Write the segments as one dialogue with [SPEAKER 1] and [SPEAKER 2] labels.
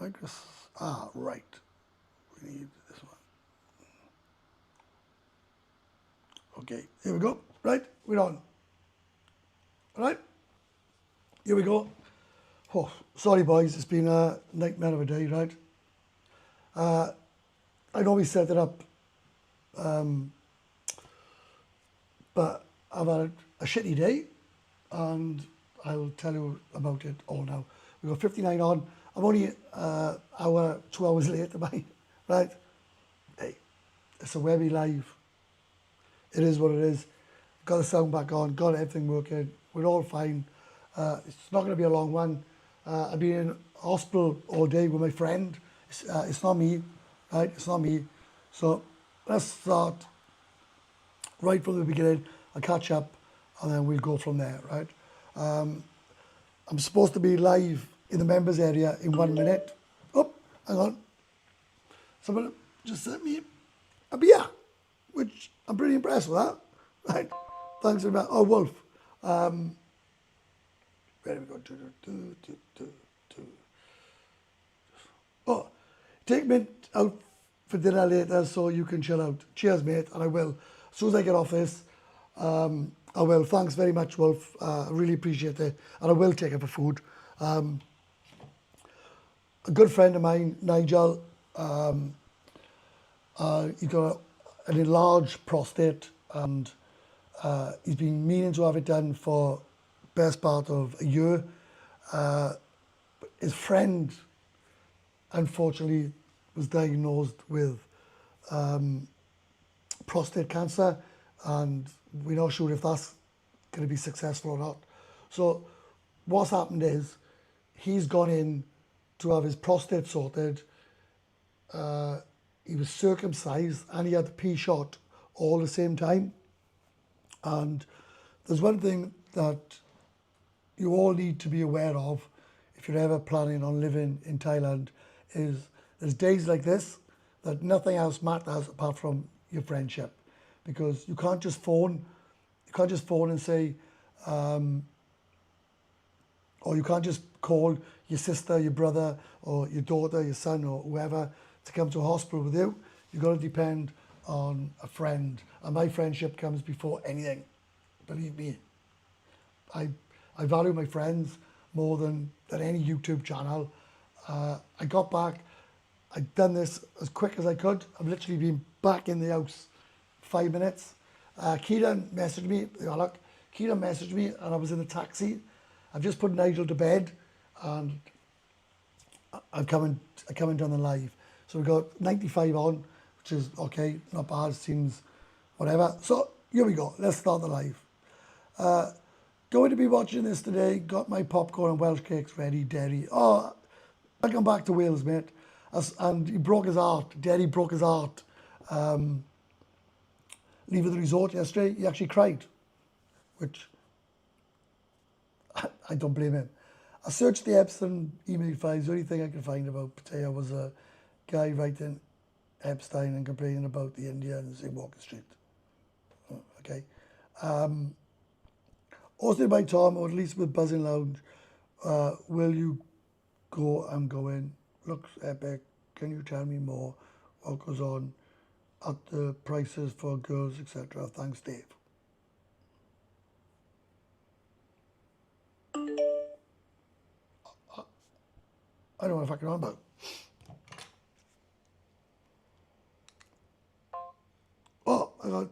[SPEAKER 1] Right. We need this one. Okay, here we go. Right, we're on. All right, here we go. Oh, sorry boys, it's been a nightmare of a day, right? I know we set it up, but I've had a shitty day, and I'll tell you about it all now. We've got 59 on. I'm only 2 hours late, am I? Right? Hey, it's a Webby live. It is what it is. Got the sound back on, got everything working. We're all fine. It's not going to be a long one. I've been in hospital all day with my friend. It's not me, right? It's not me. So let's start right from the beginning. I'll catch up and then we'll go from there, right? I'm supposed to be live in the members area in 1 minute. Oh, hang on. Someone just sent me a beer, which I'm pretty impressed with that. Right. Thanks very much. Oh, Wolf. Where do we go? Oh, take me out for dinner later so you can chill out. Cheers, mate, and I will. As soon as I get off this, I will. Thanks very much, Wolf. I really appreciate it, and I will take it for food. A good friend of mine, Nigel, he's got an enlarged prostate, and he's been meaning to have it done for best part of a year. His friend, unfortunately, was diagnosed with prostate cancer, and we're not sure if that's going to be successful or not. So what's happened is he's gone in to have his prostate sorted. He was circumcised and he had the P shot all the same time. And there's one thing that you all need to be aware of if you're ever planning on living in Thailand is there's days like this that nothing else matters apart from your friendship, because you can't just phone and say, or you can't just call your sister, your brother, or your daughter, your son, or whoever to come to a hospital with you. You've got to depend on a friend, and my friendship comes before anything. Believe me, I value my friends more than any YouTube channel. I got back, I'd done this as quick as I could. I've literally been back in the house 5 minutes. Kieran messaged me, look, Kieran messaged me and I was in the taxi. I've just put Nigel to bed and I'm coming down the live. So we've got 95 on, which is okay, not bad, seems whatever. So here we go, let's start the live. Going to be watching this today, got my popcorn and Welsh cakes ready, Derry. Oh, welcome back to Wales, mate. And he broke his heart, Derry broke his heart. Leaving the resort yesterday, he actually cried, which I don't blame him. I searched the Epstein email files. The only thing I could find about Pattaya was a guy writing Epstein and complaining about the Indians in Walker Street. Okay. Hosted by Tom, or at least with Buzzing Lounge. Will you go? I'm going. Looks epic. Can you tell me more? What goes on at the prices for girls, etc.? Thanks, Dave. I don't know what I'm fucking on about. Oh, I got.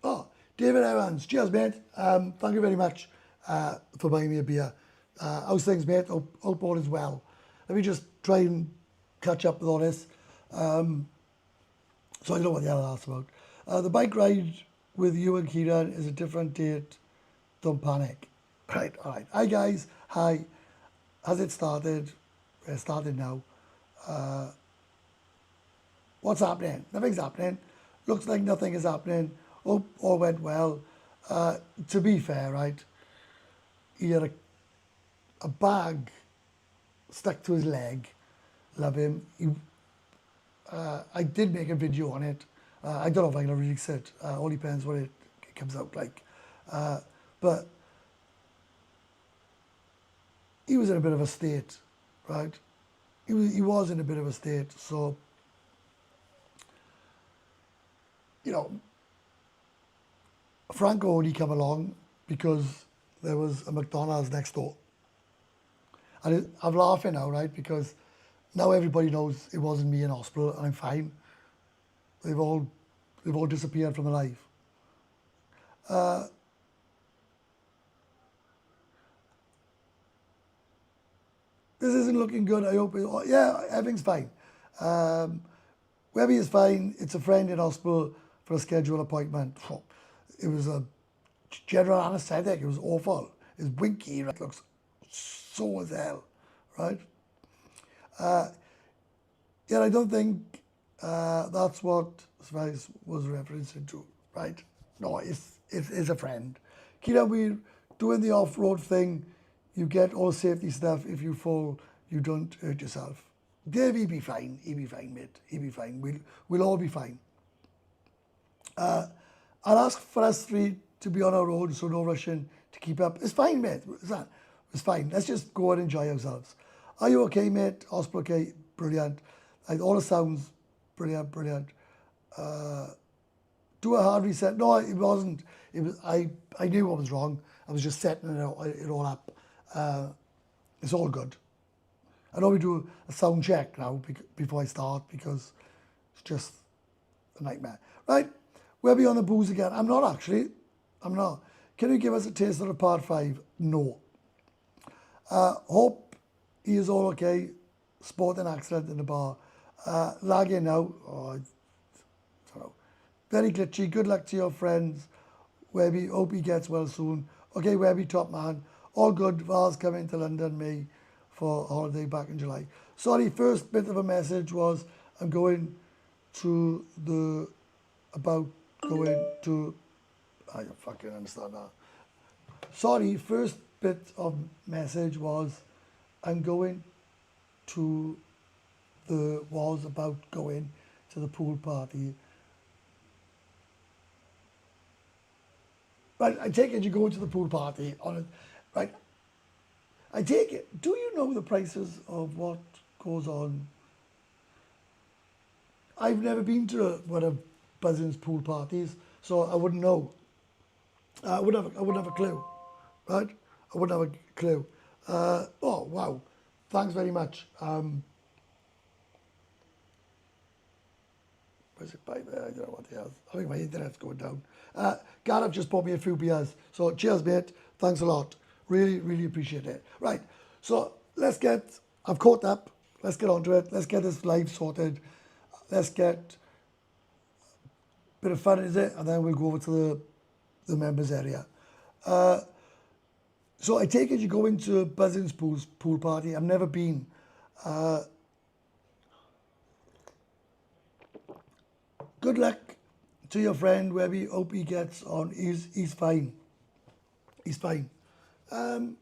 [SPEAKER 1] Oh, David Evans. Cheers, mate. Thank you very much for buying me a beer. How's things, mate? Hope all is well. Let me just try and catch up with all this. So I don't know what the hell I asked about. The bike ride with you and Kieran is a different date. Don't panic. Right, all right. Hi, guys. Hi. Has it started? It started now. What's happening? Nothing's happening. Looks like nothing is happening. Hope all went well. To be fair, right, he had a bag stuck to his leg. Love him. I did make a video on it. I don't know if I'm going to release it. All depends what it comes out like. But he was in a bit of a state, right? He was in a bit of a state, so, you know, Franco only come along because there was a McDonald's next door. And I'm laughing now, right? Because now everybody knows it wasn't me in hospital and I'm fine. They've all disappeared from the life. This isn't looking good. I hope yeah, everything's fine. Webby is fine. It's a friend in hospital for a scheduled appointment. It was a general anaesthetic. It was awful. It's winky. It looks so as hell, right? Yeah, I don't think that's what Spice was referencing to, right? No, it's a friend. Kira, we're doing the off-road thing. You get all safety stuff. If you fall, you don't hurt yourself. Dave, he'll be fine. He'll be fine, mate. He'll be fine. We'll all be fine. I'll ask for us three to be on our own, so no rushing to keep up. It's fine, mate. It's fine. Let's just go and enjoy ourselves. Are you okay, mate? Hospital okay? Brilliant. All the sounds, brilliant. Do a hard reset. No, it wasn't. It was. I knew what was wrong. I was just setting it all up. It's all good. I know we do a sound check now before I start because it's just a nightmare. Right, we'll be on the booze again. I'm not actually. I'm not. Can you give us a taste of the part 5? No. Hope he is all okay. Sporting accident in the bar. Lagging now. Oh, I don't know. Very glitchy. Good luck to your friends. Webby, hope he gets well soon. Okay, Webby, top man. All good. Val's coming to London, May, for a holiday back in July. Sorry, first bit of a message was I'm going to I don't fucking understand that. Sorry, first bit of message was I'm going to about going to the pool party. Right, I take it you're going to the pool party on it. Right, I take it. Do you know the prices of what goes on? I've never been to one of Buzzin's pool parties, so I wouldn't know. I wouldn't have a clue, right? I wouldn't have a clue. Oh wow, thanks very much. Where's it by there? I don't know what it is. I think my internet's going down. Gareth just bought me a few beers, so cheers, mate. Thanks a lot. Really appreciate it. Right, so I've caught up. Let's get on to it. Let's get this live sorted. Let's get a bit of fun, is it? And then we'll go over to the members area. So I take it you go into Buzzin's pool party. I've never been. Good luck to your friend, Webby. Hope he gets on. He's fine. He's fine. Can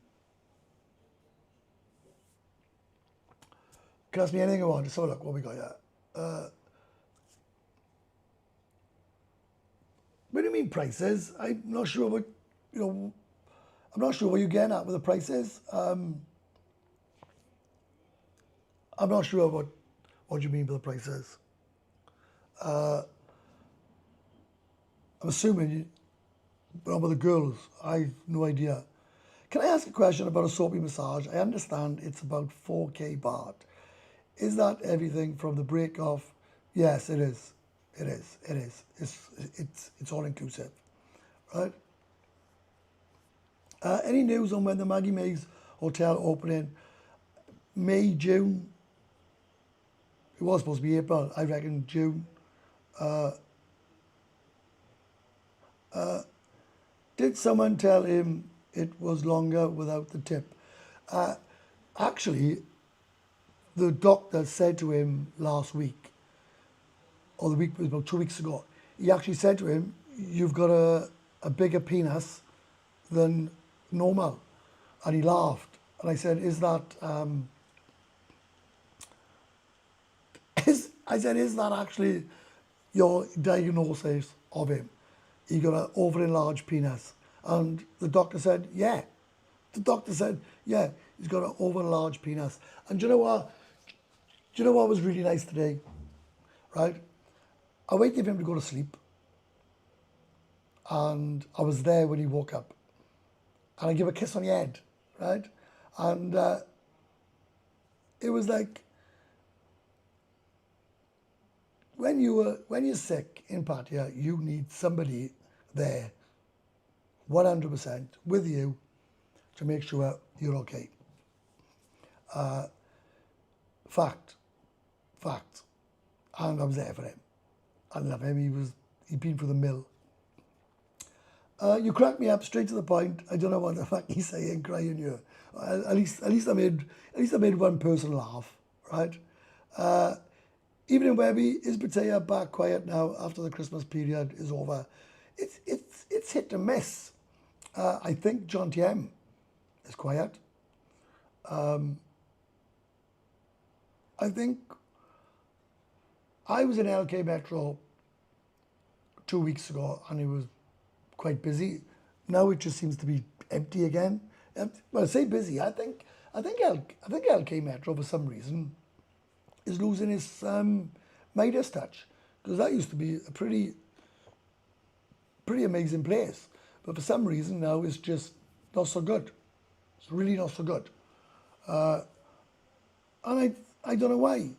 [SPEAKER 1] ask me anything you want. Just have a look what we got here. What do you mean prices? I'm not sure what, I'm not sure what you're getting at with the prices. I'm not sure what you mean by the prices. I'm assuming but with the girls, I've no idea. Can I ask a question about a soapy massage? I understand it's about 4K baht. Is that everything from the break off? Yes, it is. It is. It's all inclusive, right? Any news on when the Maggie Mae's hotel opening? May, June. It was supposed to be April. I reckon June. Did someone tell him it was longer without the tip? Actually, the doctor said to him last week, or the week was about 2 weeks ago, he actually said to him, you've got a bigger penis than normal. And he laughed. And I said, is that, is that actually your diagnosis of him? He got an over-enlarged penis. And the doctor said, yeah. The doctor said, yeah, He's got an over large penis. And do you know what? Do you know what was really nice today? Right? I waited for him to go to sleep. And I was there when he woke up. And I give a kiss on the head, right? And it was like, when you're sick in Pattaya, you need somebody there, 100% with you, to make sure you're okay. Fact. And I was there for him. I love him. He'd been through the mill. You crack me up straight to the point. I don't know what the fuck he's saying, crying you. At least I made one person laugh, right? Evening Webby, is Pattaya back quiet now after the Christmas period is over? It's hit and miss. I think Jomtien is quiet. I think I was in LK Metro 2 weeks ago and it was quite busy. Now it just seems to be empty again. Well, I say busy. I think LK Metro for some reason is losing its Midas touch, because that used to be a pretty amazing place. But for some reason now it's just not so good. It's really not so good. And I don't know why.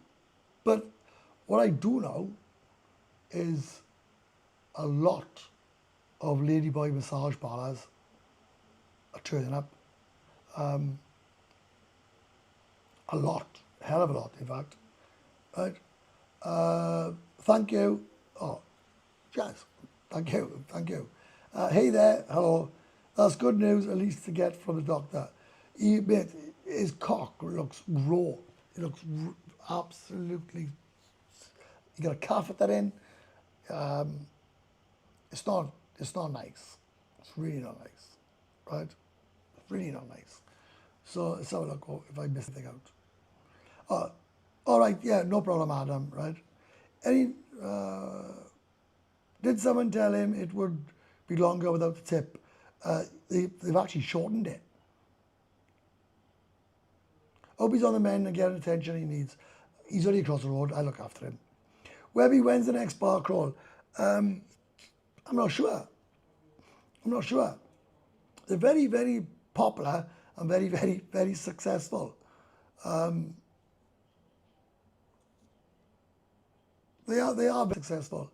[SPEAKER 1] But what I do know is a lot of ladyboy massage parlours are turning up. A lot, a hell of a lot, in fact. Right? Thank you. Oh, yes. Thank you. Hey there. Hello. That's good news, at least to get from the doctor. His cock looks raw. It looks absolutely. You got a catheter in. It's not nice. It's really not nice, right? It's really not nice. So let's have a look if I miss anything out. All right, yeah, no problem, Adam. Right? Did someone tell him it would be longer without the tip? They've actually shortened it. Hope he's on the mend and getting attention he needs. He's only across the road. I look after him. Webby, when's the next bar crawl? I'm not sure. They're very, very popular and very, very, very successful. They are very successful.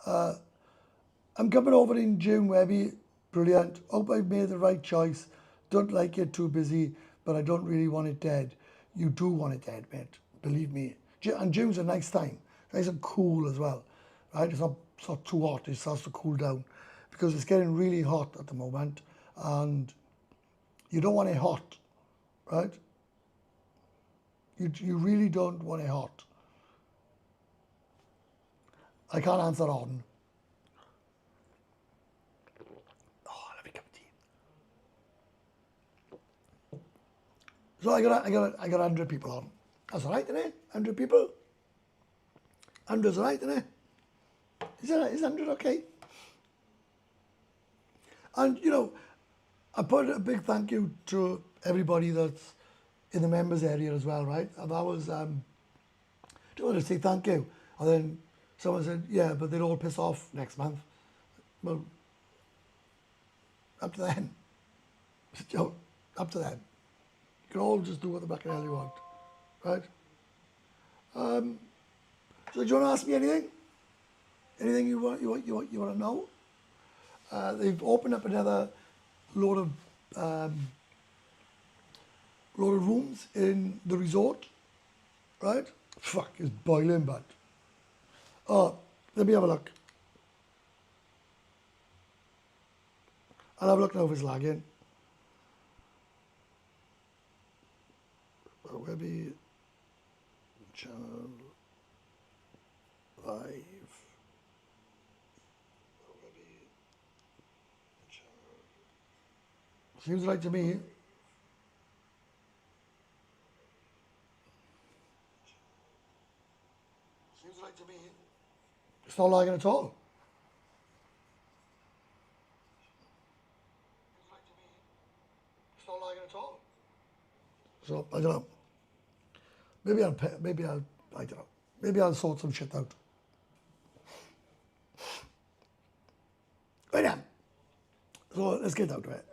[SPEAKER 1] I'm coming over in June, Webby. Brilliant. Hope I've made the right choice. Don't like it too busy, but I don't really want it dead. You do want it dead, mate. Believe me. And June's a nice time. Nice and cool as well. Right? It's not too hot. It starts to cool down, because it's getting really hot at the moment, and you don't want it hot, right? You really don't want it hot. I can't answer on. Oh, let me cup of tea. So I got 100 people on. That's all right, isn't it? 100 people. 100's all right, isn't it? Is 100 okay? And you know, I put a big thank you to everybody that's in the members area as well, right? And that was just wanted to say thank you. And then someone said, yeah, but they'd all piss off next month. Well, up to them. Joe, up to them. You can all just do what the black hell you want, right? So do you want to ask me anything? Anything you want to know? They've opened up another load of rooms in the resort, right? Fuck, it's boiling, but. Oh, let me have a look. I'll have a look now if it's lagging. Webby channel live. Seems right to me. It's not lagging at all. It's not lagging at all. So I don't know. Maybe I don't know. Maybe I'll sort some shit out. Right now. So let's get down to it.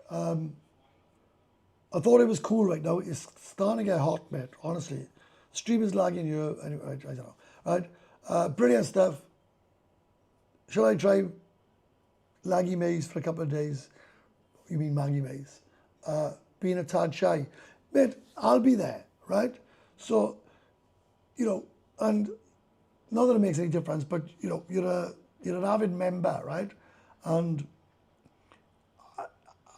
[SPEAKER 1] I thought it was cool right now. It's starting to get hot, mate. Honestly, stream is lagging here. Anyway, I don't know. Right, brilliant stuff. Shall I try laggy maze for a couple of days? You mean Maggie maze? Being a tad shy, mate. I'll be there, right? So, you know, and not that it makes any difference, but you know, you're an avid member, right? And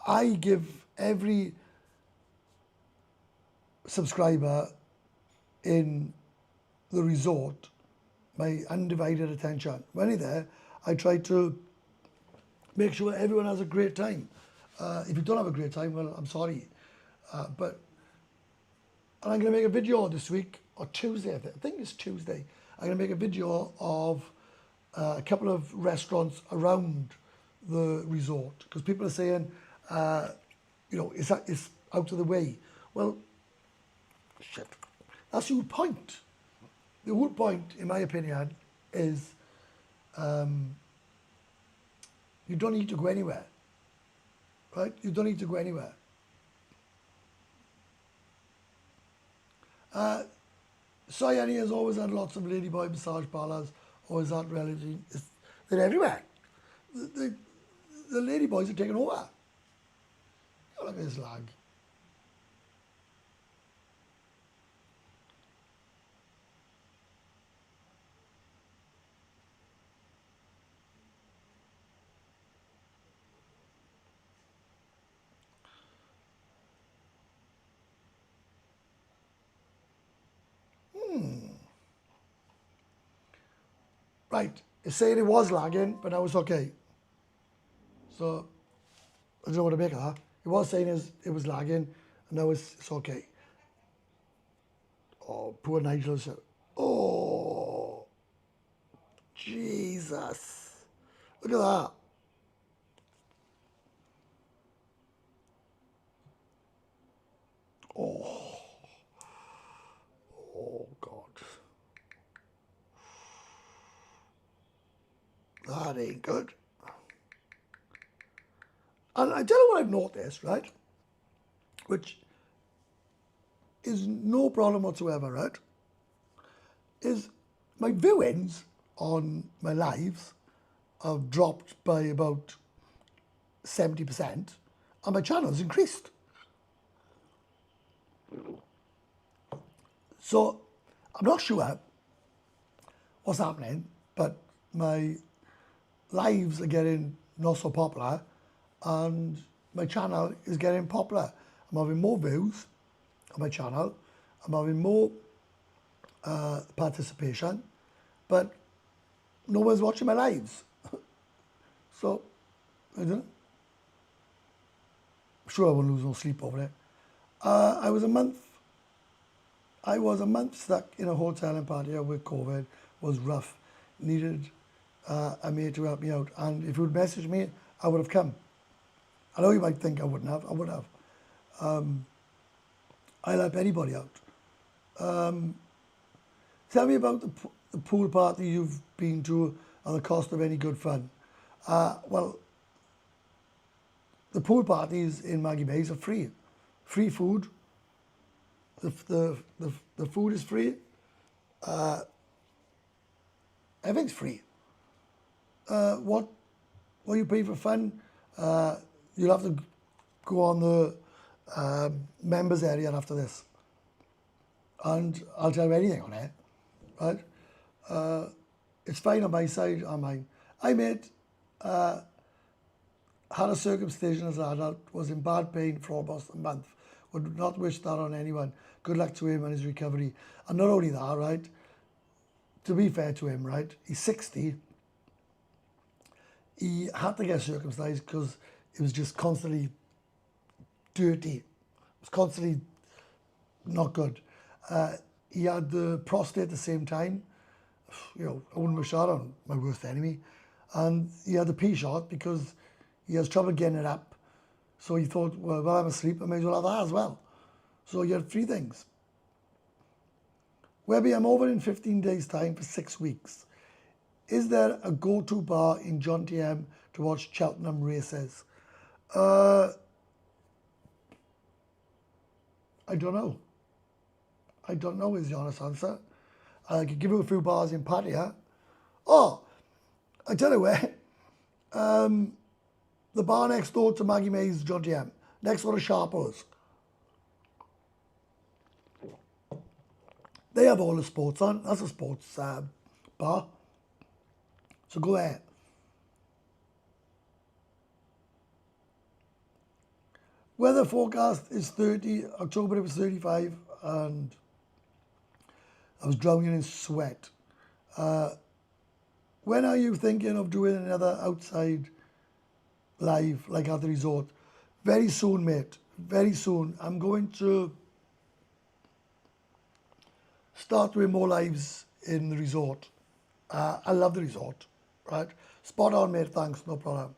[SPEAKER 1] I give every subscriber in the resort my undivided attention. When you're there, I try to make sure everyone has a great time. If you don't have a great time, well, I'm sorry. And I'm going to make a video this week, or Tuesday, I think it's Tuesday. I'm going to make a video of a couple of restaurants around the resort, because people are saying, you know, it's out of the way. Well, shit. That's the whole point. The whole point, in my opinion, is you don't need to go anywhere, right? You don't need to go anywhere. Sayani has always had lots of ladyboy massage parlours, or is that relative? They're everywhere. The ladyboys are taking over. Oh, look at this lag. Right, it's saying it was lagging, but now it's okay. So, I don't know what to make of that. It was saying it was lagging, and now it's okay. Oh, poor Nigel. Oh, Jesus. Look at that. Oh, oh God. That ain't good. And I tell you what I've noticed, right? Which is no problem whatsoever, right? Is my viewings on my lives have dropped by about 70%, and my channel's increased. So I'm not sure what's happening, but my lives are getting not so popular, and my channel is getting popular. I'm having more views on my channel. I'm having more participation, but no one's watching my lives. So, I don't know. I'm sure I won't lose no sleep over it. I was a month stuck in a hotel in Pattaya with COVID. It was rough. Needed a mate to help me out. And if you'd messaged me, I would have come. I know you might think I wouldn't have. I would have. I'll help anybody out. Tell me about the pool party you've been to and the cost of any good fun. Well, the pool parties in Maggie Bays are free. Free food. The food is free. Everything's free. What you pay for fun, you'll have to go on the members area after this. And I'll tell you anything on it, right? It's fine on my side, on mine. I made, had a circumcision as an adult, was in bad pain for almost a month. Would not wish that on anyone. Good luck to him and his recovery. And not only that, right? To be fair to him, right? He's 60. He had to get circumcised because it was just constantly dirty. It was constantly not good. He had the prostate at the same time. You know, I wouldn't wish that on my worst enemy. And he had the pea shot because he has trouble getting it up. So he thought, well, while I'm asleep, I may as well have that as well. So you had 3 things. Webby, I'm over in 15 days' time for 6 weeks. Is there a go-to bar in Jomtien to watch Cheltenham races? I don't know. I don't know is the honest answer. I could give you a few bars in Pattaya. Oh, I tell you where. The bar next door to Maggie May's Jomtien, next door to Sharpo's. They have all the sports on. That's a sports bar. So go there. Weather forecast is 30. October it was 35, and I was drowning in sweat. When are you thinking of doing another outside live, like at the resort? Very soon, mate. Very soon. I'm going to start doing more lives in the resort. I love the resort, right? Spot on, mate. Thanks. No problem.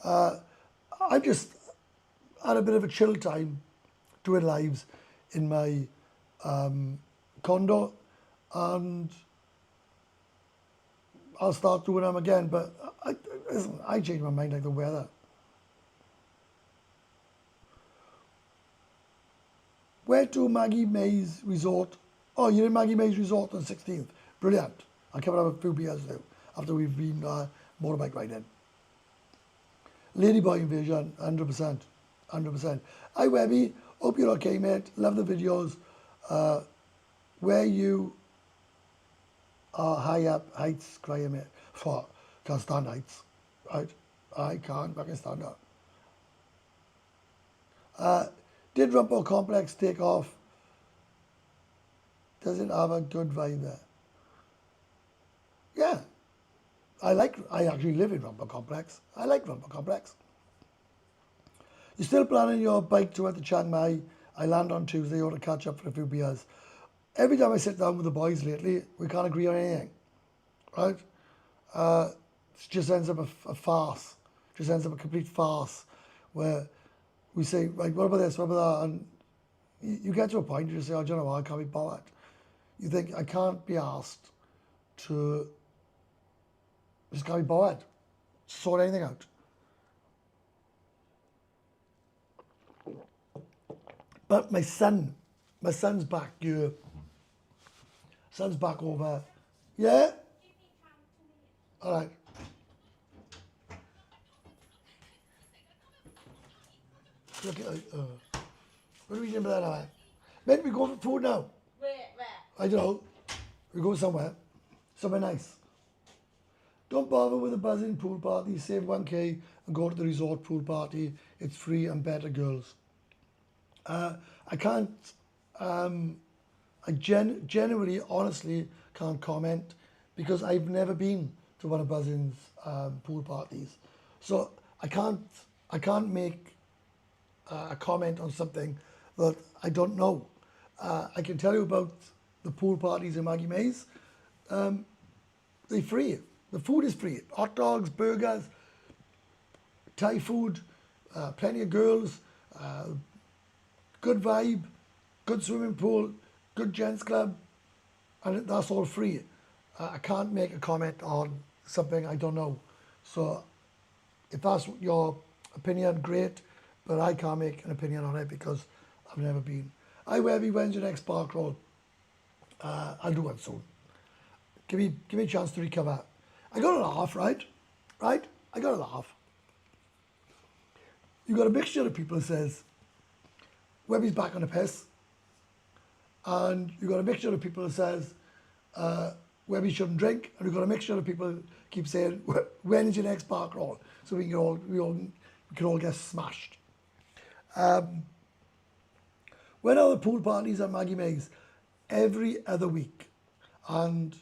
[SPEAKER 1] I've just had a bit of a chill time doing lives in my condo, and I'll start doing them again. But I change my mind like the weather. Where to Maggie May's resort? Oh, you're in Maggie May's resort on the 16th. Brilliant. I'll come and have a few beers now after we've been motorbike riding. Ladyboy invasion, 100%. 100%. Hi, Webby. Hope you're okay, mate. Love the videos. Where you are high up, heights, crying, mate. Fuck. Can't stand heights. Right? I can't fucking stand up. Did Rumpo Complex take off? Does it have a good vibe there? Yeah. I actually live in Rumpo Complex. I like Rumpo Complex. You're still planning your bike tour to Chiang Mai? I land on Tuesday. You ought to catch up for a few beers. Every time I sit down with the boys lately, we can't agree on anything. Right? It just ends up a farce. Just ends up a complete farce where we say, right, what about this, what about that? And you get to a point, you just say, oh, do you know what, I can't be bothered. You think, I can't be asked to, just can't be bothered, sort anything out. But my son's back here. Son's back over. Yeah? All right. Look at, what are we doing with that now? Maybe we go for food now.
[SPEAKER 2] Where?
[SPEAKER 1] I don't know. We go somewhere nice. Don't bother with a buzzing pool party. Save 1k and go to the resort pool party. It's free and better, girls. I can't. I genuinely, honestly, can't comment because I've never been to one of Buzzin's pool parties, so I can't make a comment on something that I don't know. I can tell you about the pool parties in Maggie May's. They're free. The food is free. Hot dogs, burgers, Thai food, plenty of girls, good vibe, good swimming pool, good gents club, and that's all free. I can't make a comment on something I don't know. So if that's your opinion, great, but I can't make an opinion on it because I've never been. Hi, Webby, when's your next park roll? I'll do one soon. Give me a chance to recover. I got a laugh, right? Right? I got a laugh. You got a mixture of people who says, Webby's back on the piss. And you got a mixture of people who says, Webby shouldn't drink. And we've got a mixture of people who keep saying, when is your next park roll? So we can all get smashed. When are the pool parties at Maggie May's? Every other week. And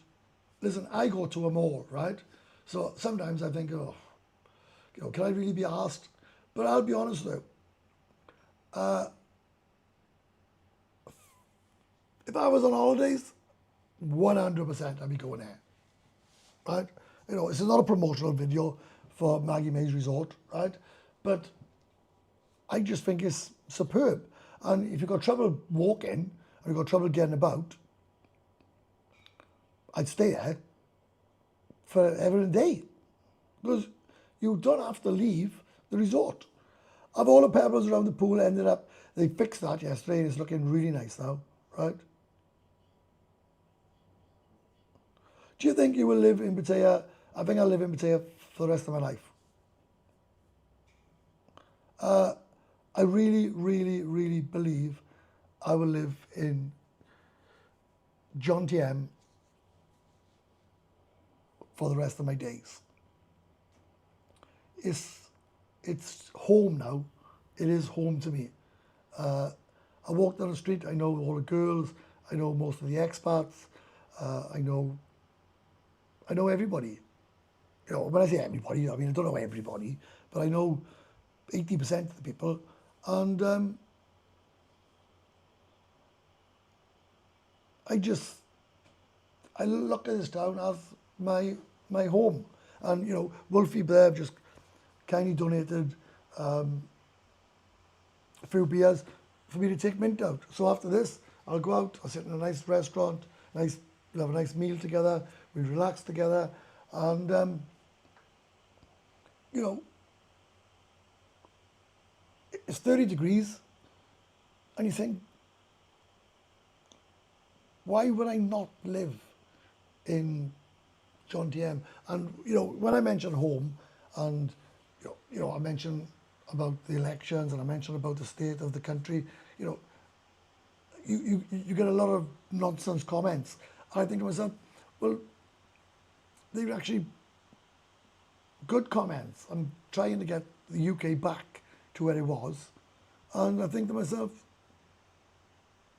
[SPEAKER 1] listen, I go to them all, right? So sometimes I think, oh, can I really be asked? But I'll be honest with you. If I was on holidays, 100% I'd be going there, right? This is not a promotional video for Maggie May's Resort, right? But I just think it's superb. And if you've got trouble walking or you've got trouble getting about, I'd stay there forever and a day. Because you don't have to leave the resort. Of all the pebbles around the pool ended up, they fixed that yesterday and it's looking really nice now, right? Do you think you will live in Pattaya? I think I'll live in Pattaya for the rest of my life. I really, really, really believe I will live in Jomtien for the rest of my days. It's home now. It is home to me. I walk down the street, I know all the girls, I know most of the expats, I know everybody. You know, when I say everybody, I mean, I don't know everybody, but I know 80% of the people. And I look at this town as my home. And, you know, Wolfie Bear just kindly donated a few beers for me to take Mint out. So after this, I'll go out, I'll sit in a nice restaurant, we'll have a nice meal together, we'll relax together, and, you know, it's 30 degrees, and you think, why would I not live in Jomtien? And, you know, when I mention home, and, you know, I mention about the elections, and I mention about the state of the country, you know, you get a lot of nonsense comments. And I think to myself, well, they're actually good comments. I'm trying to get the UK back to where it was. And I think to myself,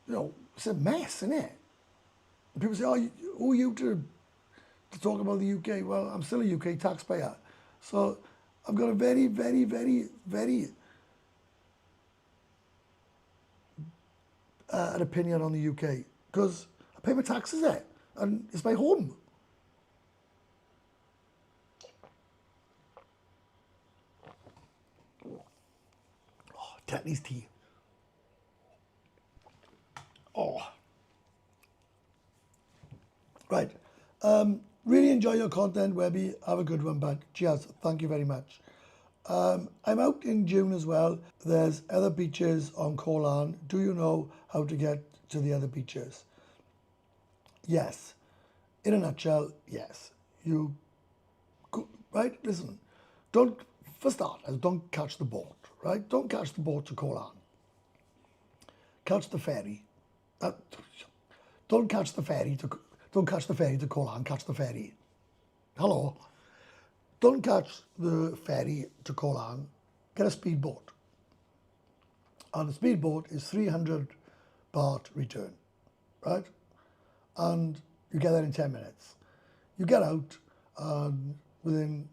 [SPEAKER 1] you know, it's a mess, isn't it? And people say, oh, who are you to talk about the UK? Well, I'm still a UK taxpayer. So I've got a very, very, very, very an opinion on the UK because I pay my taxes there and it's my home. Oh, Tetley's tea. Oh. Right. Really enjoy your content, Webby. Have a good one, bud. Cheers. Thank you very much. I'm out in June as well. There's other beaches on Koh Lan. Do you know how to get to the other beaches? Yes. In a nutshell, yes. You go, right? Listen, for starters, don't catch the boat, right? Don't catch the boat to Koh Lan. Catch the ferry. Don't catch the ferry to Koh Lan, catch the ferry. Hello? Don't catch the ferry to Koh Lan, get a speedboat. And the speedboat is 300 baht return, right? And you get there in 10 minutes. You get out, and within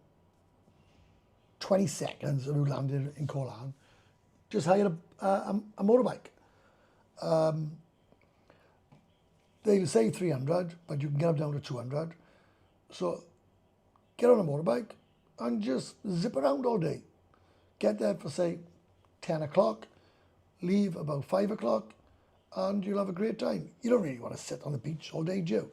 [SPEAKER 1] 20 seconds of you landed in Koh Lan, just hire a motorbike. They say 300, but you can get them down to 200. So get on a motorbike and just zip around all day. Get there for, say, 10 o'clock, leave about 5 o'clock, and you'll have a great time. You don't really want to sit on the beach all day, do you?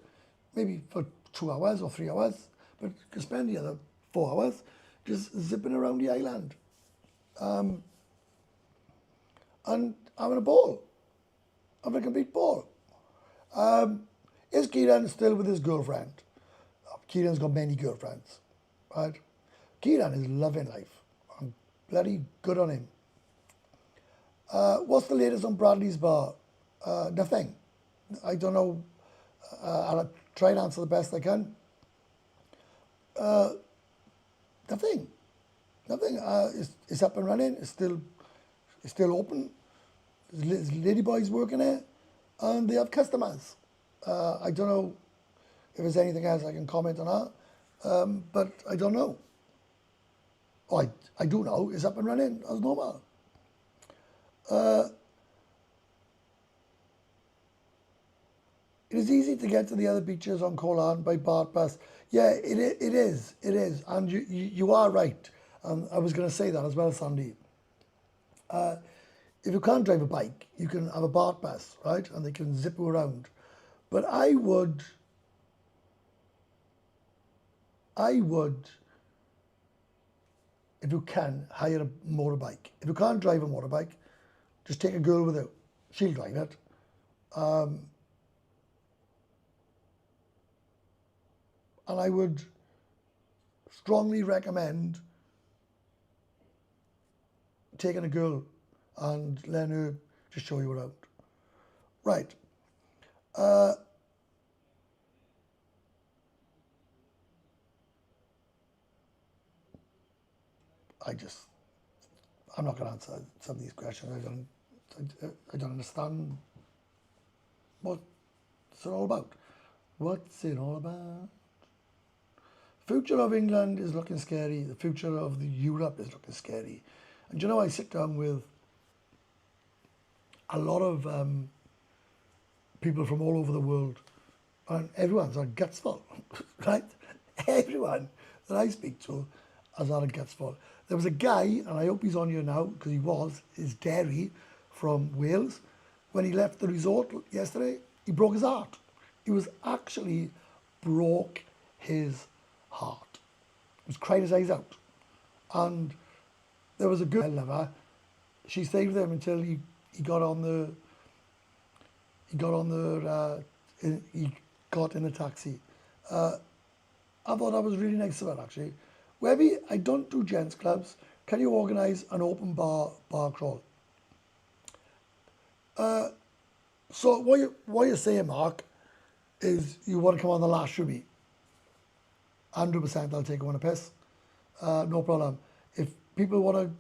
[SPEAKER 1] Maybe for 2 hours or 3 hours, but you can spend the other 4 hours just zipping around the island. And having a ball, having a complete ball. Is Kieran still with his girlfriend? Kieran's got many girlfriends, right? Kieran is loving life. I'm bloody good on him. What's the latest on Bradley's bar? Nothing. I don't know. I'll try and answer the best I can. Nothing. Nothing. It's up and running. It's still open. There's ladyboys working there, and they have customers. I don't know if there's anything else I can comment on that, but I don't know. Oh, I do know it's up and running as normal. It is easy to get to the other beaches on Koh Lan by BART bus. Yeah, it is, and you are right. I was going to say that as well, Sandy. if you can't drive a bike, you can have a BART bus, right? And they can zip you around. But I would, if you can, hire a motorbike. If you can't drive a motorbike, just take a girl with you. She'll drive it. And I would strongly recommend taking a girl and letting her just show you around. Right. I'm not going to answer some of these questions. I don't understand what's it all about. What's it all about? Future of England is looking scary. The future of Europe is looking scary. And you know, I sit down with a lot of people from all over the world, and everyone's had guts full, right? Everyone that I speak to has had a guts full. There was a guy, and I hope he's on here now, because is Derry from Wales. When he left the resort yesterday, he broke his heart. He was actually broke his heart. He was crying his eyes out. And there was a girl, I love her. She stayed with him until he got in the taxi. I thought that was really nice of her, actually. Webby, I don't do gents clubs. Can you organise an open bar crawl? So what you're saying, Mark, is you want to come on the last with me. 100% I'll take you on a piss. No problem. If people want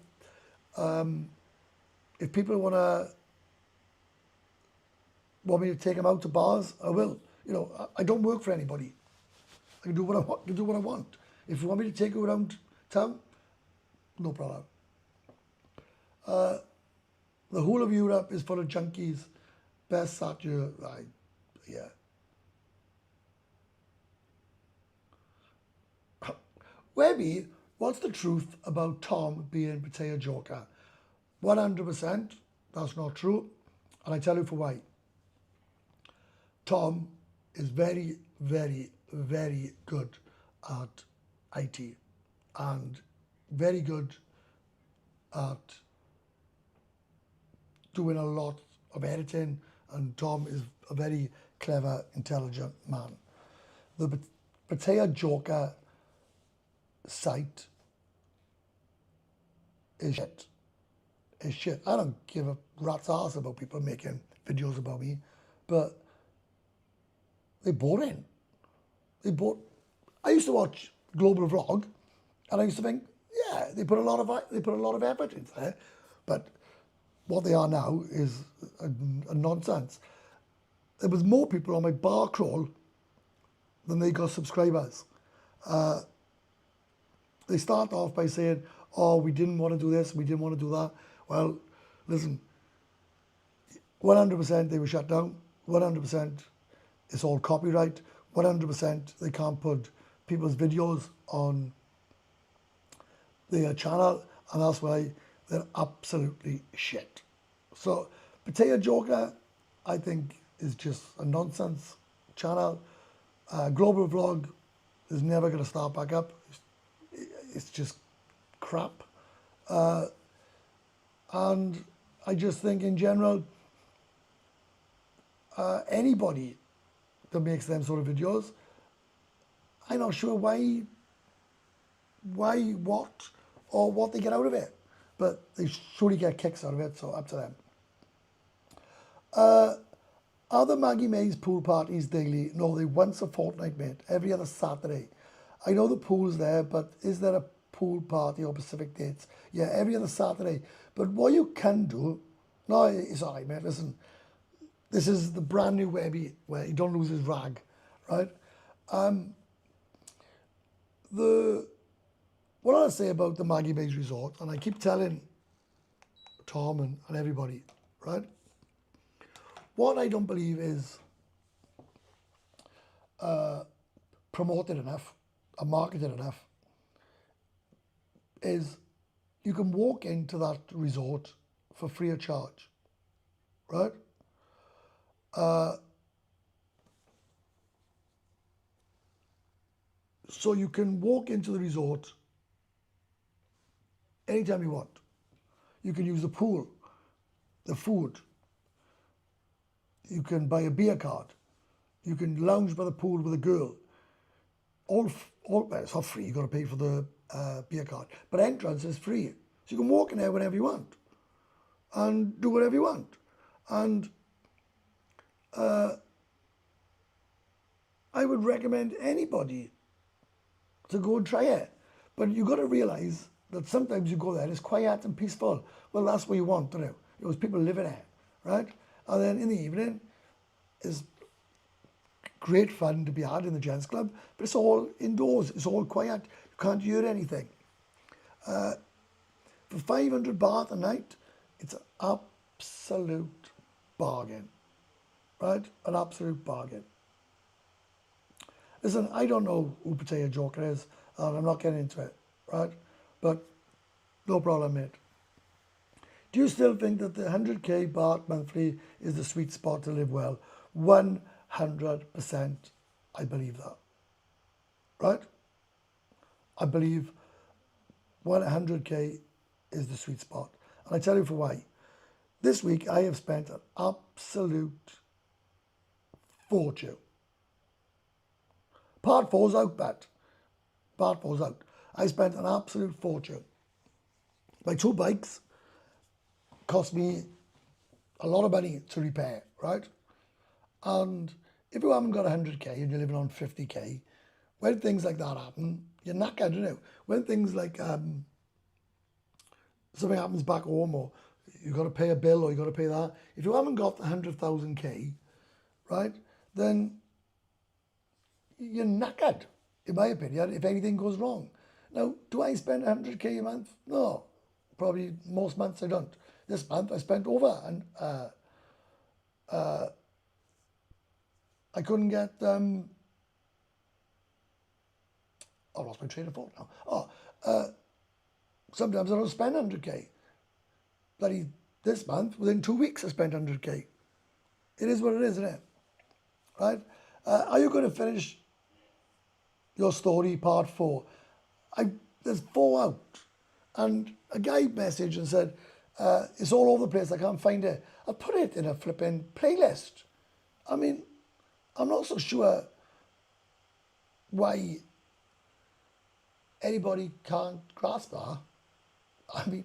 [SPEAKER 1] me to take them out to bars, I will. You know, I don't work for anybody. I can do what I want. If you want me to take you around town, no problem. The whole of Europe is full of junkies. Best satire, yeah. Webby, what's the truth about Tom being Pattaya Joker? 100%, that's not true. And I tell you for why. Tom is very, very, very good at IT and very good at doing a lot of editing, and Tom is a very clever, intelligent man. The Pattaya Joker site is shit. It's shit. I don't give a rat's ass about people making videos about me, but they're boring. I used to watch Global Vlog, and I used to think, yeah, they put a lot of effort into there, but what they are now is a nonsense. There was more people on my bar crawl than they got subscribers. They start off by saying, oh, we didn't want to do this, we didn't want to do that. Well, listen, 100% they were shut down, 100% it's all copyright, 100% they can't put people's videos on their channel, and that's why they're absolutely shit. So, Pattaya Joker, I think, is just a nonsense channel. Global Vlog is never going to start back up. It's just crap. And I just think in general, anybody that makes them sort of videos, I'm not sure why, what, or what they get out of it. But they surely get kicks out of it, so up to them. Are the Maggie Mays pool parties daily? No, they once a fortnight, mate. Every other Saturday. I know the pool's there, but is there a pool party or Pacific dates? Yeah, every other Saturday. But what you can do, no, it's all right, mate. Listen, this is the brand new Webby where he don't lose his rag, right? What I say about the Maggie Mays Resort, and I keep telling Tom and everybody, right? What I don't believe is promoted enough, or marketed enough, is you can walk into that resort for free of charge, right? So you can walk into the resort anytime you want. You can use the pool, the food. You can buy a beer card. You can lounge by the pool with a girl. All well, it's not free. You got to pay for the beer card, but entrance is free. So you can walk in there whenever you want and do whatever you want. And I would recommend anybody to go and try it. But you got to realise that sometimes you go there, it's quiet and peaceful. Well, that's what you want, don't you? There's people living there, right? And then in the evening, is great fun to be had in the gents club, but it's all indoors. It's all quiet. You can't hear anything. For 500 baht a night, it's an absolute bargain, right? An absolute bargain. Listen, I don't know who Pattaya Joker is, and I'm not getting into it, right? But no problem, mate. Do you still think that the 100k baht monthly is the sweet spot to live well? 100%, I believe that, right? I believe 100k is the sweet spot. And I tell you for why. This week, I have spent an absolute fortune. Part 4's out, but Part 4's out. I spent an absolute fortune. My 2 bikes cost me a lot of money to repair, right? And if you haven't got 100k and you're living on 50k, when things like that happen, you're knackered, you know. When things like something happens back home, or you got to pay a bill, or you got to pay that. If you haven't got 100,000k, right, then you're knackered, in my opinion, if anything goes wrong. Now, do I spend 100k a month? No, probably most months I don't. This month I spent over, and I couldn't get. I lost my train of thought now. Sometimes I don't spend 100k. Bloody this month, within 2 weeks, I spent 100k. It is what it is, isn't it? Right? Are you going to finish your story, part 4? There's 4 out. And a guy messaged and said, it's all over the place, I can't find it. I put it in a flipping playlist. I mean, I'm not so sure why anybody can't grasp that. I mean,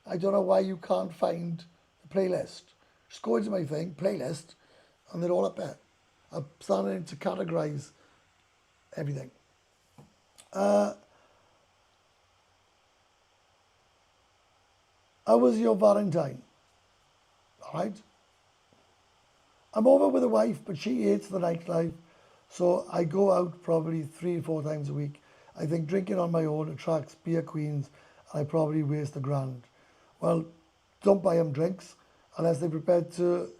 [SPEAKER 1] I don't know why you can't find the playlist. Just go into my thing, playlist, and they're all up there. I'm starting to categorise everything. How was your Valentine? All right. I'm over with a wife, but she hates the nightlife, so I go out probably 3 or 4 times a week. I think drinking on my own attracts beer queens, and I probably waste $1,000. Well, don't buy them drinks unless they're prepared to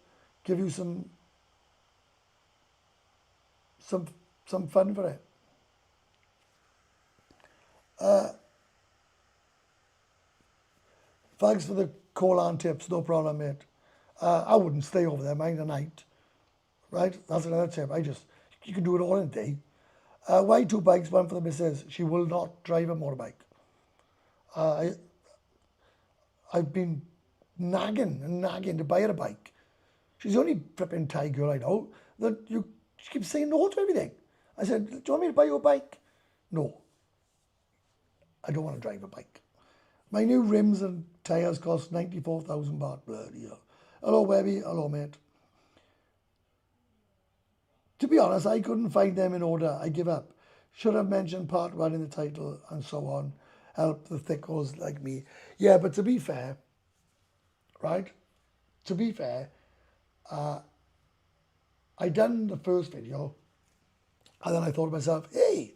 [SPEAKER 1] give you some fun for it. Thanks for the call-on tips, no problem, mate. I wouldn't stay over there, mind, a night, right? That's another tip. You can do it all in a day. Why 2 bikes, one for the missus? She will not drive a motorbike. I've been nagging to buy her a bike. She's the only flipping Thai girl I know that she keeps saying no to everything. I said, do you want me to buy you a bike? No. I don't want to drive a bike. My new rims and tyres cost 94,000 baht. Bloody hell. Hello, Webby. Hello, mate. To be honest, I couldn't find them in order. I give up. Should have mentioned part 1 in the title and so on. Help the thickos like me. Yeah, but to be fair, right? To be fair, I done the first video, and then I thought to myself, hey,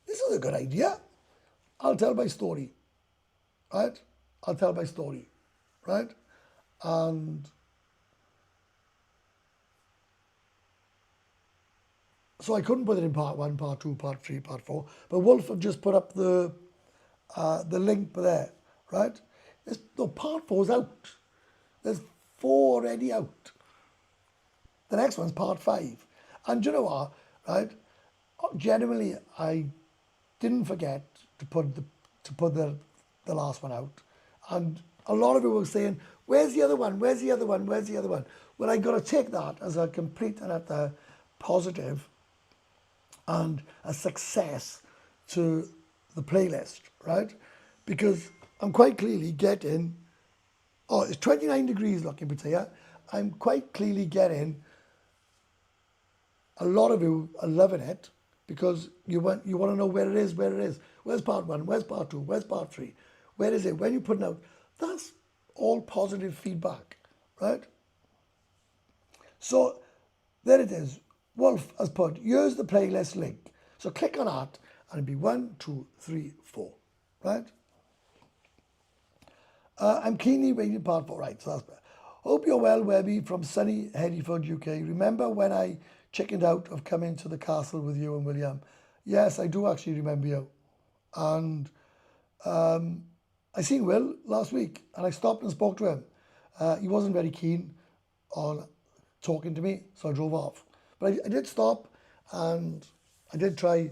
[SPEAKER 1] this is a good idea. I'll tell my story, right? I'll tell my story, right? And so I couldn't put it in part 1, part 2, part 3, part 4. But Wolf have just put up the link there, right? No, part 4's out. There's 4 already out. The next one's part 5. And do you know what, right? Genuinely, I didn't forget to put the last one out. And a lot of people were saying, where's the other one? Where's the other one? Where's the other one? Well, I got to take that as a complete and utter positive and a success to the playlist, right? Because I'm quite clearly getting, it's 29 degrees looking Pattaya. I'm quite clearly getting a lot of you are loving it because you want to know where it is. Where's part 1? Where's part 2? Where's part 3? Where is it? When you put it out, that's all positive feedback, right? So there it is. Wolf has put, here's the playlist link. So click on that and it'll be 1, 2, 3, 4, right? I'm keenly waiting part 4, right? So that's better. Hope you're well, Webby from sunny Hereford, UK. Remember when I chickened out of coming to the castle with you and William? Yes, I do actually remember you. And I seen Will last week and I stopped and spoke to him. He wasn't very keen on talking to me, so I drove off. But I did stop and I did try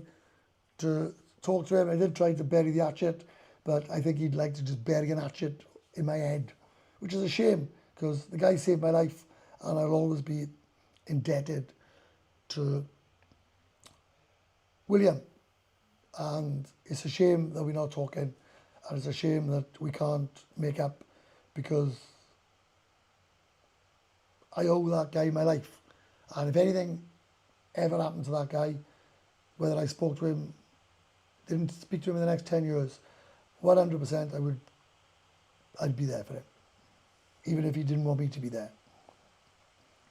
[SPEAKER 1] to talk to him. I did try to bury the hatchet, but I think he'd like to just bury an hatchet in my head, which is a shame because the guy saved my life and I'll always be indebted to William. And it's a shame that we're not talking, and it's a shame that we can't make up because I owe that guy my life. And if anything ever happened to that guy, whether I spoke to him, didn't speak to him in the next 10 years, 100% I'd be there for him, even if he didn't want me to be there.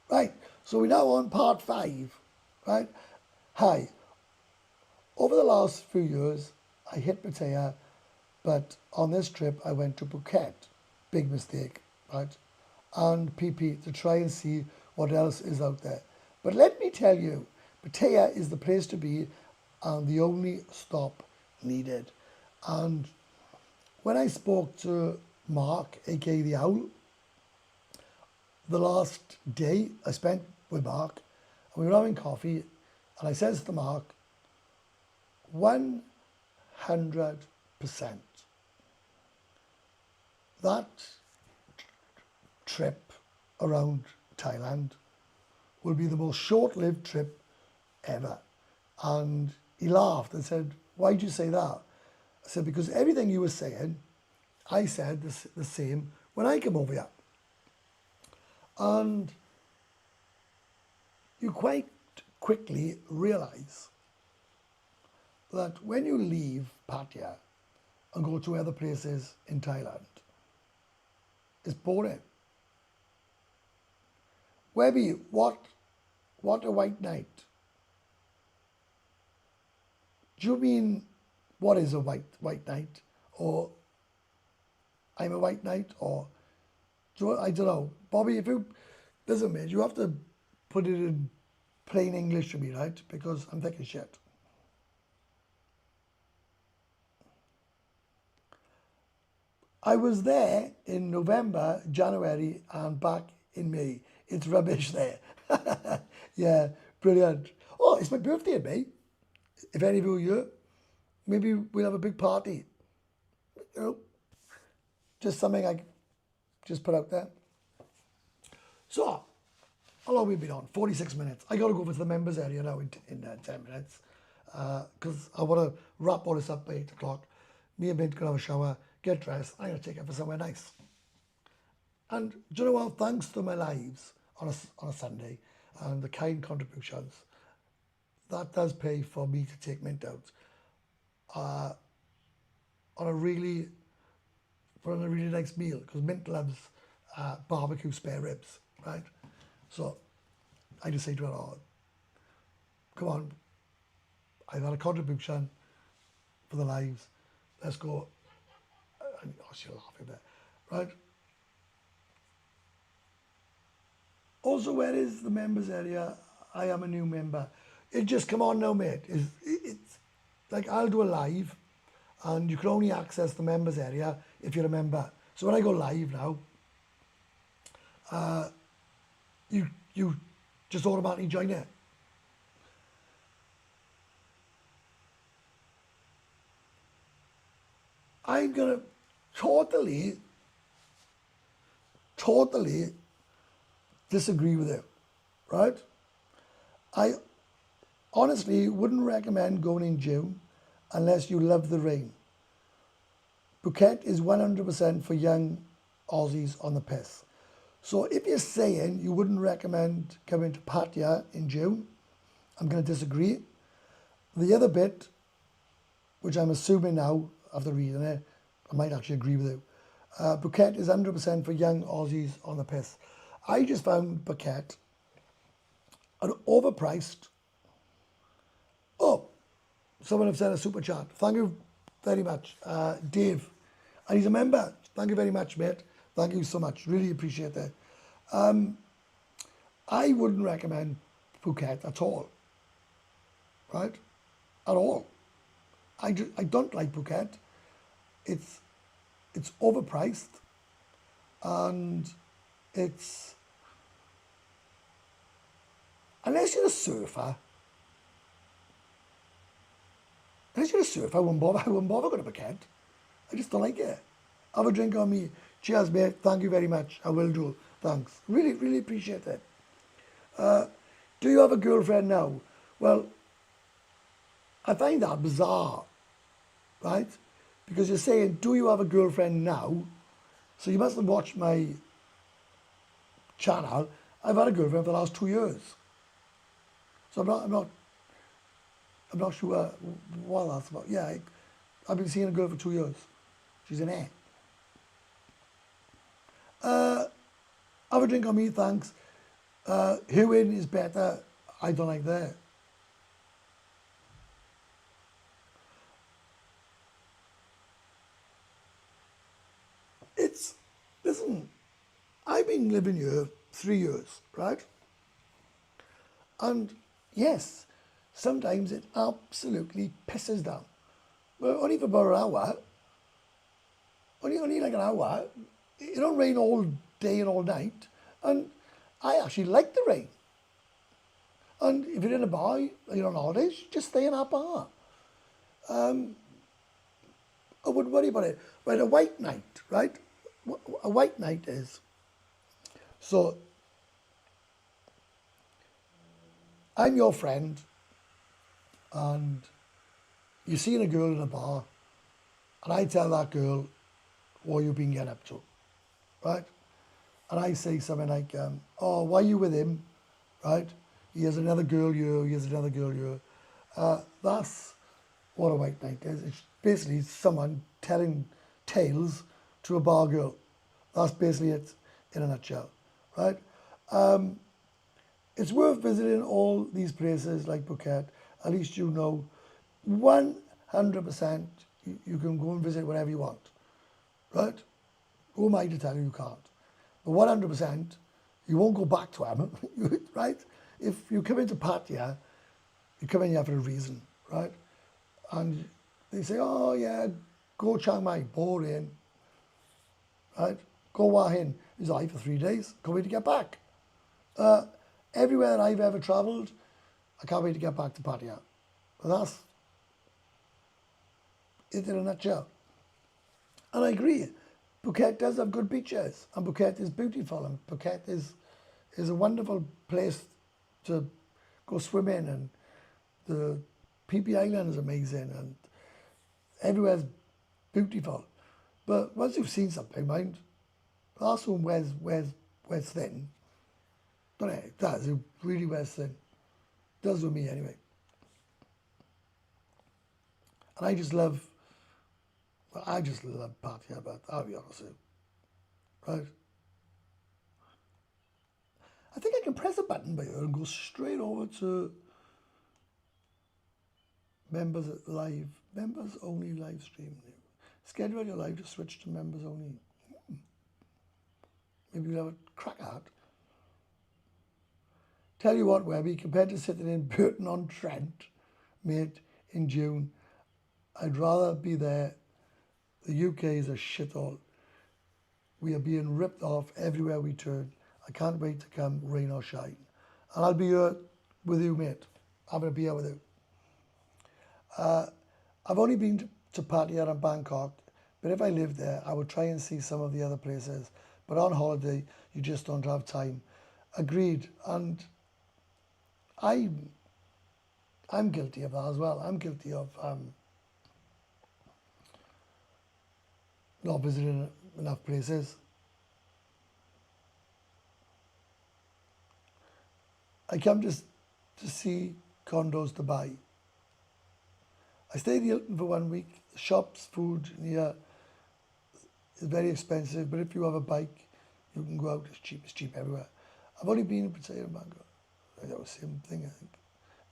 [SPEAKER 1] Right, so we're now on part 5, right? Hi, over the last few years, I hit Pattaya, but on this trip, I went to Phuket. Big mistake, right? And PP to try and see what else is out there. But let me tell you, Pattaya is the place to be and the only stop needed. And when I spoke to Mark, aka the Owl, the last day I spent with Mark, and we were having coffee, and I says to Mark, 100%, that trip around Thailand will be the most short-lived trip ever. And he laughed and said, why did you say that? I said, because everything you were saying, I said the same when I came over here. And you quite quickly realize that when you leave Pattaya and go to other places in Thailand, it's boring. Webby, what a white knight? Do you mean, what is a white knight? Or I'm a white knight? Or, I don't know. Bobby, if you, listen mate, you have to put it in plain English to me, right? Because I'm thick as shit. I was there in November, January, and back in May. It's rubbish there. Yeah, brilliant. Oh, it's my birthday in May. If any of you are here, maybe we'll have a big party. You know, just something I just put out there. So, how long have we been on? 46 minutes. I got to go over to the members area now in 10 minutes because I want to wrap all this up by 8 o'clock. Me and Mint can have a shower, get dressed. I'm going to take it for somewhere nice. And do you know what? Thanks to my lives on a Sunday and the kind contributions, that does pay for me to take Mint out on a really nice meal because Mint loves barbecue spare ribs, right? So I just say to her, oh, come on, I've had a contribution for the lives. Let's go. And, oh, she'll laugh a bit, right? Also, where is the members area? I am a new member. It just come on now, mate. It's like I'll do a live and you can only access the members area if you're a member. So when I go live now, you just automatically join it. I'm gonna totally disagree with you, right? I honestly wouldn't recommend going in June unless you love the rain. Phuket is 100% for young Aussies on the piss. So if you're saying you wouldn't recommend coming to Pattaya in June, I'm going to disagree. The other bit, which I'm assuming now after reading it, I might actually agree with you. Phuket is 100% for young Aussies on the piss. I just found Phuket an overpriced. Oh, someone have sent a super chat. Thank you very much, Dave. And he's a member. Thank you very much, mate. Thank you so much. Really appreciate that. I wouldn't recommend Phuket at all. Right? At all. I don't like Phuket. It's overpriced, and it's, unless you're a surfer, I wouldn't bother going to Phuket. I just don't like it. Have a drink on me. Cheers, mate. Thank you very much. I will do. Thanks. Really, really appreciate it. Do you have a girlfriend now? Well, I find that bizarre, right? Because you're saying, do you have a girlfriend now? So you must have watched my channel. I've had a girlfriend for the last 2 years. So I'm not sure what that's about. Yeah, I've been seeing a girl for 2 years. She's an A. Have a drink on me, thanks. Who-in is better. I don't like that. Listen, I've been living here 3 years, right? And yes, sometimes it absolutely pisses down. But only for about an hour. Only like an hour. It don't rain all day and all night. And I actually like the rain. And if you're in a bar, you're on holidays, just stay in that bar. I wouldn't worry about it. Right, a white night, right? A white night is, so I'm your friend and you're seeing a girl in a bar and I tell that girl what you've been getting up to, right? And I say something like, oh, why are you with him, right? He has another girl here, he has another girl here. That's what a white night is. It's basically someone telling tales to a bar girl. That's basically it in a nutshell, right? It's worth visiting all these places like Phuket. At least you know 100% you can go and visit wherever you want, right? Who am I to tell you you can't? But 100%, you won't go back to them, right? If you come into Pattaya, you come in here for a reason, right? And they say, oh yeah, go Chiang Mai, boring, right? Go Wahin, is I for 3 days, can't wait to get back. Everywhere I've ever travelled, I can't wait to get back to Pattaya. And that's it in a nutshell. And I agree, Phuket does have good beaches, and Phuket is beautiful, and Phuket is a wonderful place to go swimming, and the PP Island is amazing, and everywhere's beautiful. But once you've seen something, mind, last one wears thin. Don't it? It does. It really wears thin. Does with me anyway. And I just love Pattaya, but I'll be honest with you. Right? I think I can press a button by here and go straight over to members only live stream. Schedule your live to switch to members only. Maybe we'll have a crack at it. Tell you what, Webby, compared to sitting in Burton-on-Trent, mate, in June, I'd rather be there. The UK is a shithole. We are being ripped off everywhere we turn. I I can't wait to come rain or shine. And I'll be here with you, mate. I'm going to be here with you. I've only been to Pattaya and Bangkok, but if I lived there, I would try and see some of the other places. But on holiday, you just don't have time. Agreed. And I'm guilty of that as well. I'm guilty of not visiting enough places. I come to see condos to buy. I stay at the Hilton for 1 week. Shops, food here is very expensive, but if you have a bike, you can go out. It's cheap everywhere. I've only been in Pattaya and Bangkok. That was the same thing, I think.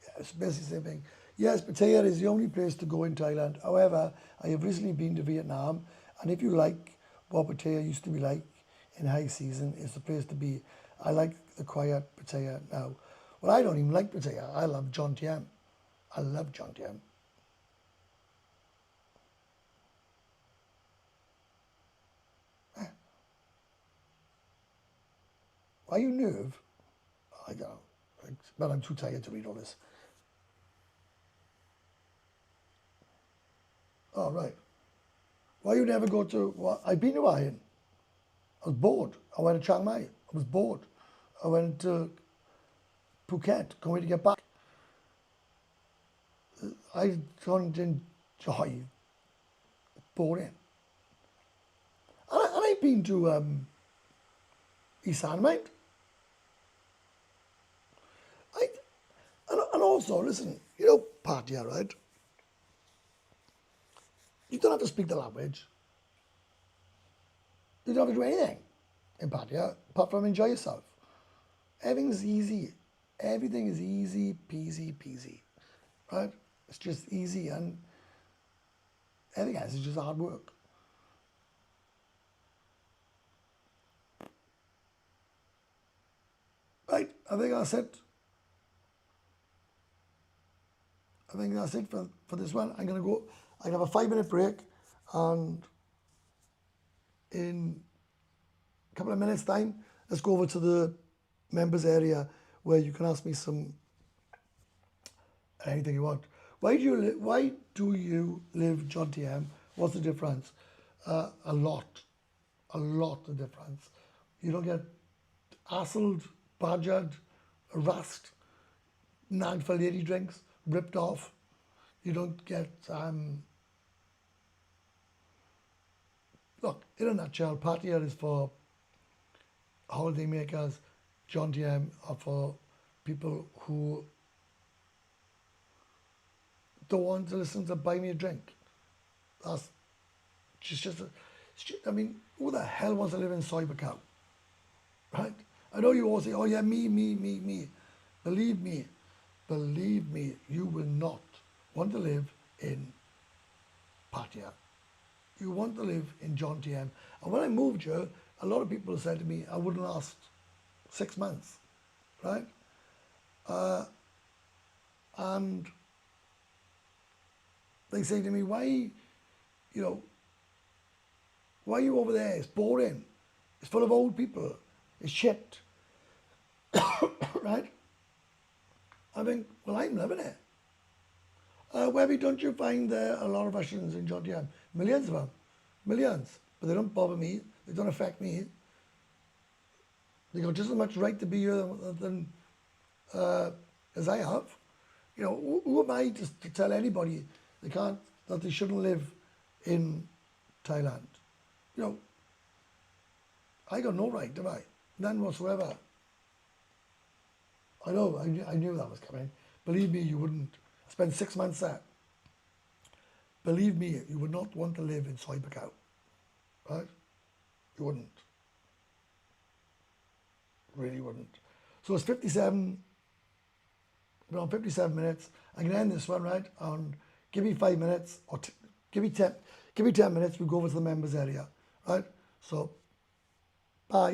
[SPEAKER 1] Yeah, it's basically the same thing. Yes, Pattaya is the only place to go in Thailand. However, I have recently been to Vietnam, and if you like what Pattaya used to be like in high season, it's the place to be. I like the quiet Pattaya now. Well, I don't even like Pattaya. I love Jomtien. I love Jomtien. Why you nerve? I don't know. But I'm too tired to read all this. Oh, right. Why you never go to... Well, I've been to Iron. I was bored. I went to Chiang Mai. I was bored. I went to Phuket. Can't wait to get back. I don't enjoy boring. And I've been to Isan, mate. And also, listen, you know, Pattaya, right? You don't have to speak the language. You don't have to do anything in Pattaya apart from enjoy yourself. Everything's easy. Everything is easy, peasy, right? It's just easy, and everything else is just hard work. Right, I think that's it. I think that's it for this one. I'm going to go, I can have a 5-minute break, and in a couple of minutes' time, let's go over to the members area where you can ask me anything you want. Why do you live Jomtien? What's the difference? A lot of difference. You don't get hassled, badgered, harassed, nagged for lady drinks, ripped off. You don't get, look, in a nutshell, Pattaya is for holiday makers, Jomtien are for people who don't want to listen to buy me a drink. That's I mean, who the hell wants to live in Soy-Buakhao? Right? I know you all say, oh yeah, me. Believe me, you will not want to live in Pattaya. You want to live in Jomtien. And when I moved here, a lot of people said to me, I wouldn't last 6 months, right? And they say to me, why are you over there? It's boring. It's full of old people. It's shit. Right? I think, well, I'm loving it. Webby, don't you find there are a lot of Russians in Jomtien? Millions of them. Millions. But they don't bother me. They don't affect me. They got just as much right to be here as I have. You know, who am I to tell anybody that they shouldn't live in Thailand? You know, I got no right, have I? None whatsoever. I know, I knew that was coming. Believe me, you wouldn't. I spent 6 months there. Believe me, you would not want to live in Soy-Buakhao, right? You wouldn't. Really wouldn't. So it's 57, we're on 57 minutes. I can end this one, right? Give me 5 minutes, or give me 10 minutes, we go over to the members area, right? So, bye.